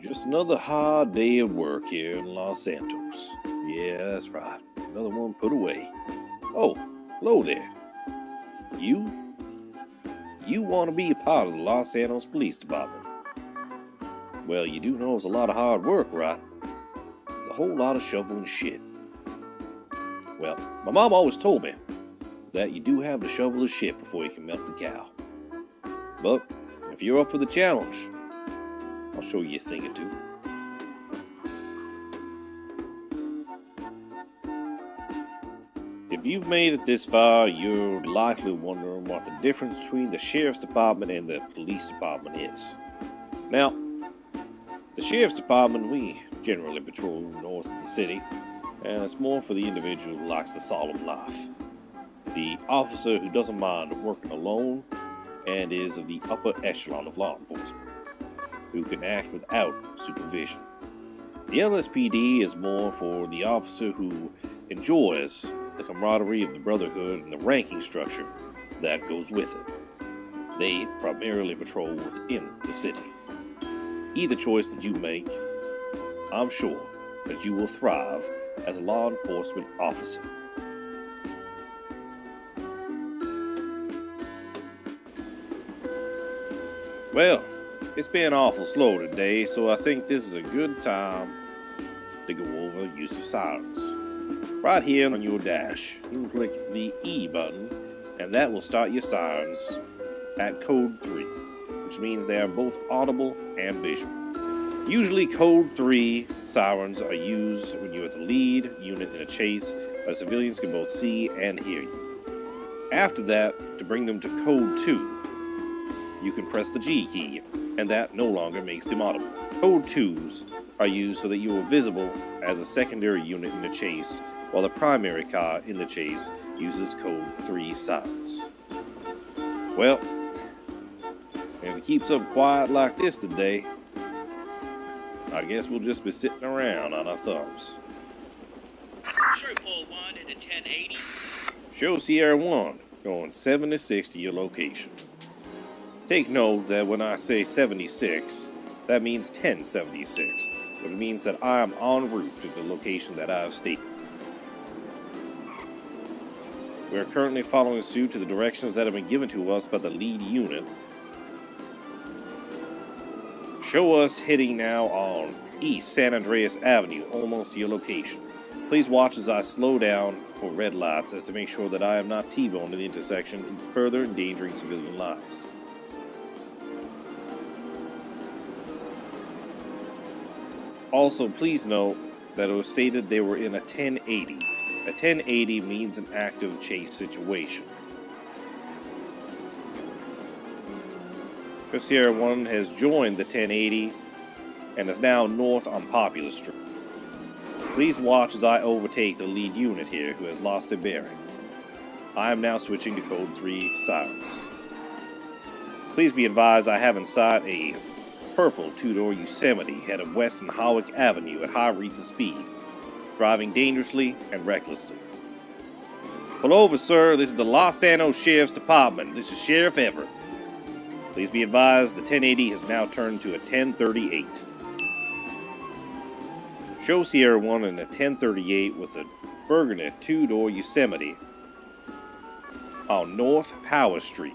Just another hard day of work here in Los Santos. Yeah, that's right. Another one put away. Oh, hello there. You want to be a part of the Los Santos Police Department? Well, you do know it's a lot of hard work, right? There's a whole lot of shoveling shit. Well, my mom always told me that you do have to shovel the shit before you can milk the cow. But if you're up for the challenge, I'll show you a thing or two. If you've made it this far, you're likely wondering what the difference between the Sheriff's Department and the Police Department is. Now, the Sheriff's Department, we generally patrol north of the city, and it's more for the individual who likes the solemn life. The officer who doesn't mind working alone and is of the upper echelon of law enforcement, who can act without supervision. The LSPD is more for the officer who enjoys the camaraderie of the brotherhood and the ranking structure that goes with it. They primarily patrol within the city. Either choice that you make, I'm sure that you will thrive as a law enforcement officer. Well, it's been awful slow today, so I think this is a good time to go over use of sirens. Right here on your dash, you can click the E button, and that will start your sirens at code 3, which means they are both audible and visual. Usually code 3 sirens are used when you're the lead unit in a chase, where civilians can both see and hear you. After that, to bring them to code 2, you can press the G key, and that no longer makes them audible. Code 2s are used so that you are visible as a secondary unit in a chase, while the primary car in the chase uses code 3 sirens. Well, if it keeps up quiet like this today, I guess we'll just be sitting around on our thumbs. Show Paul 1 at a 1080. Show Sierra 1 going 76 to your location. Take note that when I say 76, that means 1076, which means that I am en route to the location that I have stated. We are currently following suit to the directions that have been given to us by the lead unit. Show us heading now on East San Andreas Avenue, almost to your location. Please watch as I slow down for red lights as to make sure that I am not T-boned in the intersection and further endangering civilian lives. Also, please note that it was stated they were in a 1080. A 1080 means an active chase situation. Sierra 1 has joined the 1080 and is now north on Popular Street. Please watch as I overtake the lead unit here who has lost their bearing. I am now switching to code 3 sirens. Please be advised I have in sight a purple two-door Yosemite headed west on Howick Avenue at high rates of speed, driving dangerously and recklessly. Pull over, sir. This is the Los Santos Sheriff's Department. This is Sheriff Everett. Please be advised the 1080 has now turned to a 1038. Show Sierra 1 in a 1038 with a burgundy two-door Yosemite on North Power Street.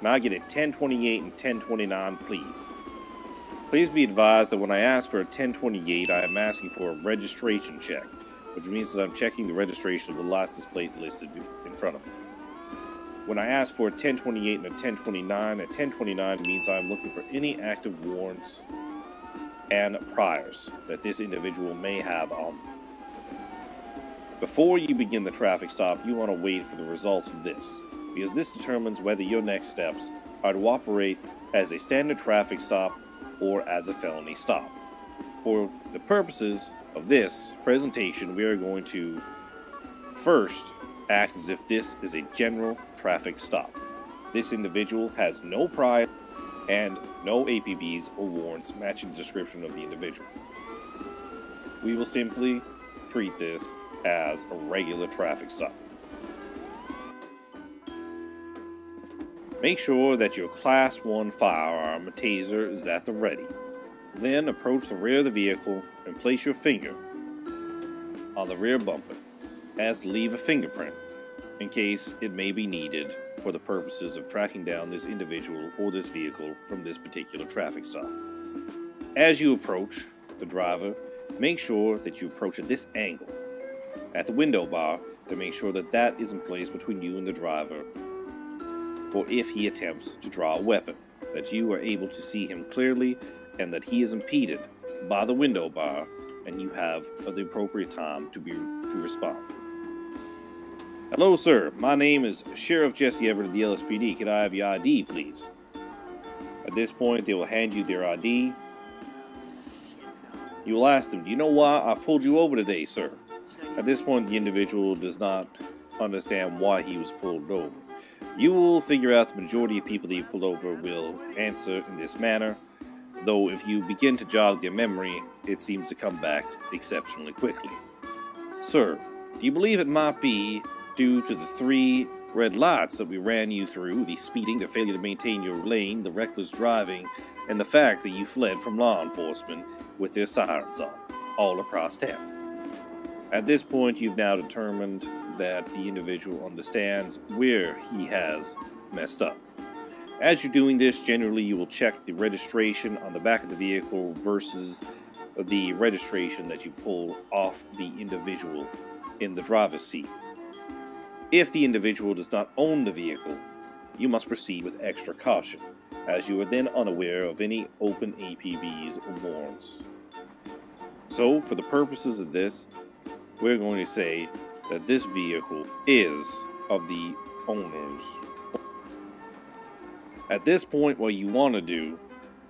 Now get it 1028 and 1029, please. Please be advised that when I ask for a 1028, I am asking for a registration check, which means that I'm checking the registration of the license plate listed in front of me. When I ask for a 1028 and a 1029, a 1029 means I'm looking for any active warrants and priors that this individual may have on them. Before you begin the traffic stop, you want to wait for the results of this, because this determines whether your next steps are to operate as a standard traffic stop or as a felony stop. For the purposes of this presentation, we are going to first act as if this is a general traffic stop. This individual has no prior and no APBs or warrants matching the description of the individual. We will simply treat this as a regular traffic stop. Make sure that your Class 1 firearm, a taser, is at the ready. Then approach the rear of the vehicle and place your finger on the rear bumper as to leave a fingerprint in case it may be needed for the purposes of tracking down this individual or this vehicle from this particular traffic stop. As you approach the driver, make sure that you approach at this angle at the window bar to make sure that that is in place between you and the driver, for if he attempts to draw a weapon, that you are able to see him clearly and that he is impeded by the window bar and you have the appropriate time to respond. Hello, sir. My name is Sheriff Jesse Everett of the LSPD. Could I have your ID, please? At this point, they will hand you their ID. You will ask them, do you know why I pulled you over today, sir? At this point, the individual does not understand why he was pulled over. You will figure out the majority of people that you pulled over will answer in this manner, though if you begin to jog their memory, it seems to come back exceptionally quickly. Sir, do you believe it might be due to the 3 red lights that we ran you through, the speeding, the failure to maintain your lane, the reckless driving, and the fact that you fled from law enforcement with their sirens on, all across town? At this point, you've now determined that the individual understands where he has messed up. As you're doing this, generally you will check the registration on the back of the vehicle versus the registration that you pull off the individual in the driver's seat. If the individual does not own the vehicle, you must proceed with extra caution, as you are then unaware of any open APBs or warrants. So, for the purposes of this, we're going to say that this vehicle is of the owners. At this point, what you want to do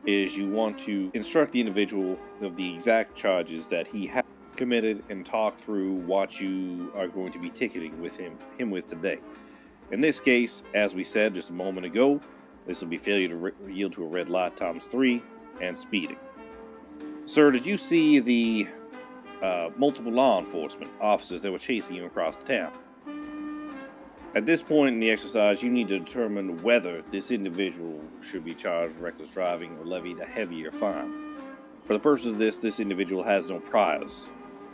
is you want to instruct the individual of the exact charges that he has committed and talk through what you are going to be ticketing with him with today. In this case, as we said just a moment ago, this will be failure to yield to a red light ×3 and speeding. Sir, did you see the multiple law enforcement officers that were chasing you across the town? At this point in the exercise, you need to determine whether this individual should be charged with reckless driving or levied a heavier fine. For the purposes of this individual has no priors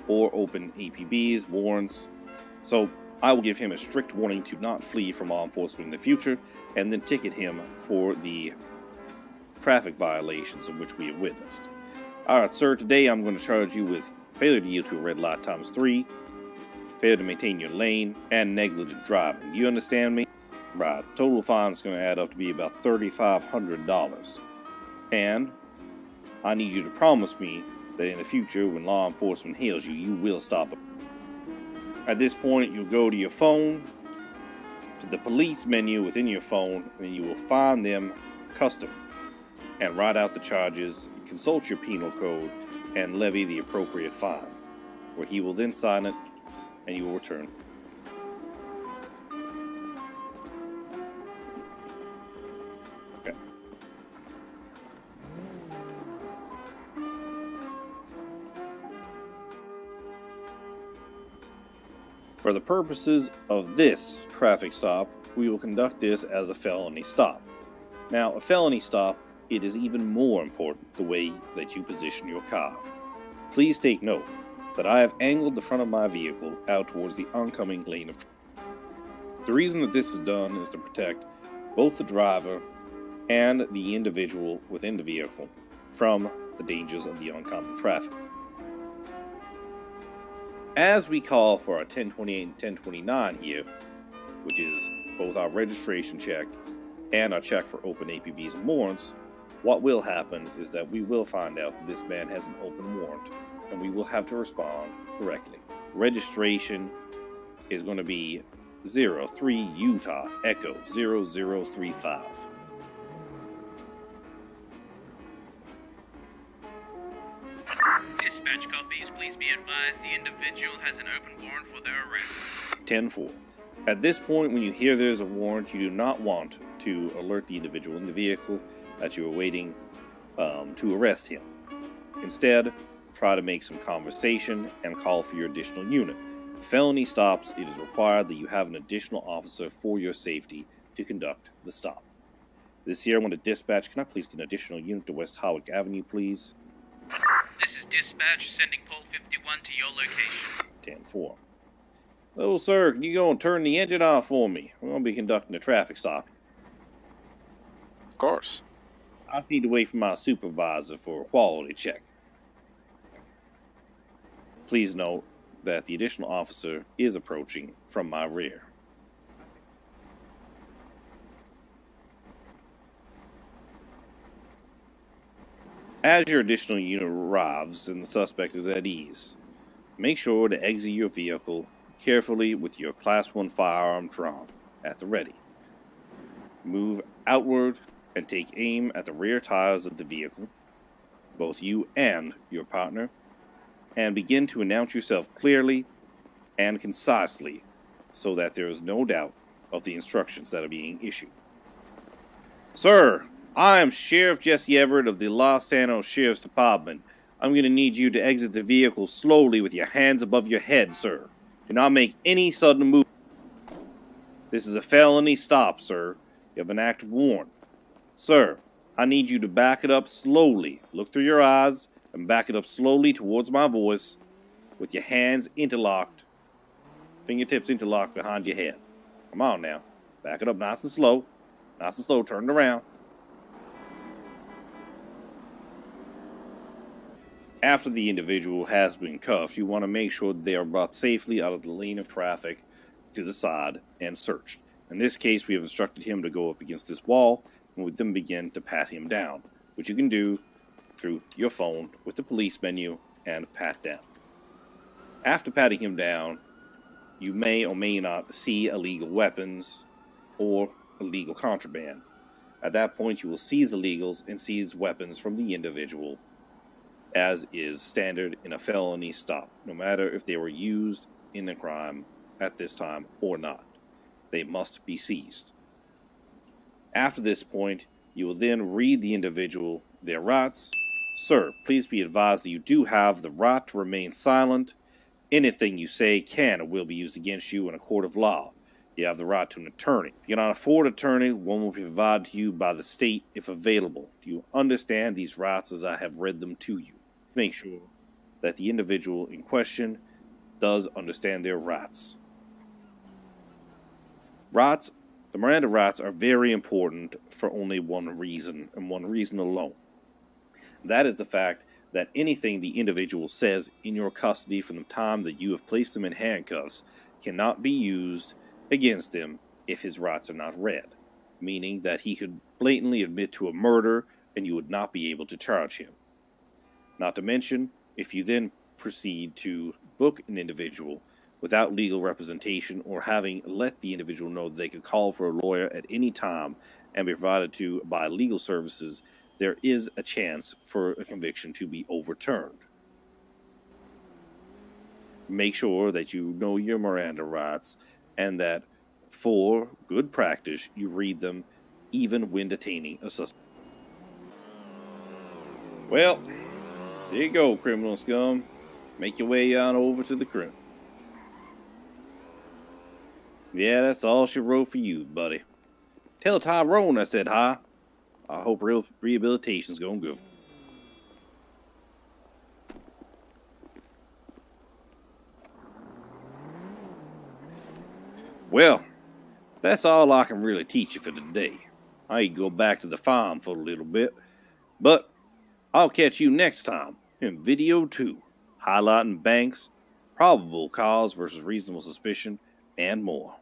or open APBs, warrants, so I will give him a strict warning to not flee from law enforcement in the future, and then ticket him for the traffic violations of which we have witnessed. Alright, sir, today I'm going to charge you with failure to yield to a red light ×3, failure to maintain your lane, and negligent driving. Do you understand me? Right, the total fine is going to add up to be about $3,500. And I need you to promise me that in the future, when law enforcement hails you, you will stop it. At this point, you'll go to your phone, to the police menu within your phone, and you will find them custom, and write out the charges, consult your penal code, and levy the appropriate fine, where he will then sign it, and you will return. Okay. For the purposes of this traffic stop, we will conduct this as a felony stop. Now, a felony stop, it is even more important the way that you position your car. Please take note that I have angled the front of my vehicle out towards the oncoming lane of traffic. The reason that this is done is to protect both the driver and the individual within the vehicle from the dangers of the oncoming traffic. As we call for our 1028 and 1029 here, which is both our registration check and our check for open APBs and warrants, what will happen is that we will find out that this man has an open warrant, and we will have to respond correctly. Registration is going to be 03 Utah Echo 0035. Dispatch copies, please be advised the individual has an open warrant for their arrest. 10-4. At this point, when you hear there's a warrant, you do not want to alert the individual in the vehicle that you are waiting to arrest him. Instead, try to make some conversation and call for your additional unit. Felony stops, it is required that you have an additional officer for your safety to conduct the stop. This year I want to dispatch. Can I please get an additional unit to West Howard Avenue, please? This is dispatch, sending pole 51 to your location. 10-4. Oh, sir, can you go and turn the engine off for me? We're going to be conducting a traffic stop. Of course. I need to wait for my supervisor for a quality check. Please note that the additional officer is approaching from my rear. As your additional unit arrives and the suspect is at ease, make sure to exit your vehicle carefully with your Class 1 firearm drawn at the ready. Move outward and take aim at the rear tires of the vehicle, both you and your partner, and begin to announce yourself clearly and concisely so that there is no doubt of the instructions that are being issued. Sir, I am Sheriff Jesse Everett of the Los Santos Sheriff's Department. I'm going to need you to exit the vehicle slowly with your hands above your head, sir. Do not make any sudden move. This is a felony stop, sir. You have an active warrant. Sir, I need you to back it up slowly. Look through your eyes and back it up slowly towards my voice with your hands interlocked, fingertips interlocked behind your head. Come on now. Back it up nice and slow. Nice and slow. Turn it around. After the individual has been cuffed, you want to make sure that they are brought safely out of the lane of traffic to the side and searched. In this case, we have instructed him to go up against this wall and we then begin to pat him down, which you can do through your phone with the police menu and pat down. After patting him down, you may or may not see illegal weapons or illegal contraband. At that point, you will seize illegals and seize weapons from the individual, as is standard in a felony stop, no matter if they were used in a crime at this time or not. They must be seized. After this point, you will then read the individual their rights. Sir, please be advised that you do have the right to remain silent. Anything you say can or will be used against you in a court of law. You have the right to an attorney. If you cannot afford an attorney, one will be provided to you by the state if available. Do you understand these rights as I have read them to you? Make sure that the individual in question does understand their rights. Rights, the Miranda rights are very important for only one reason and one reason alone. That is the fact that anything the individual says in your custody from the time that you have placed them in handcuffs cannot be used against him if his rights are not read, meaning that he could blatantly admit to a murder and you would not be able to charge him. Not to mention, if you then proceed to book an individual without legal representation or having let the individual know that they could call for a lawyer at any time and be provided to by legal services, there is a chance for a conviction to be overturned. Make sure that you know your Miranda rights and that for good practice you read them even when detaining a suspect. Well, there you go, criminal scum. Make your way on over to the crib. Yeah, that's all she wrote for you, buddy. Tell Tyrone I said hi. I hope rehabilitation's going good. Well, that's all I can really teach you for today. I need to go back to the farm for a little bit, but I'll catch you next time in video 2, highlighting banks, probable cause versus reasonable suspicion, and more.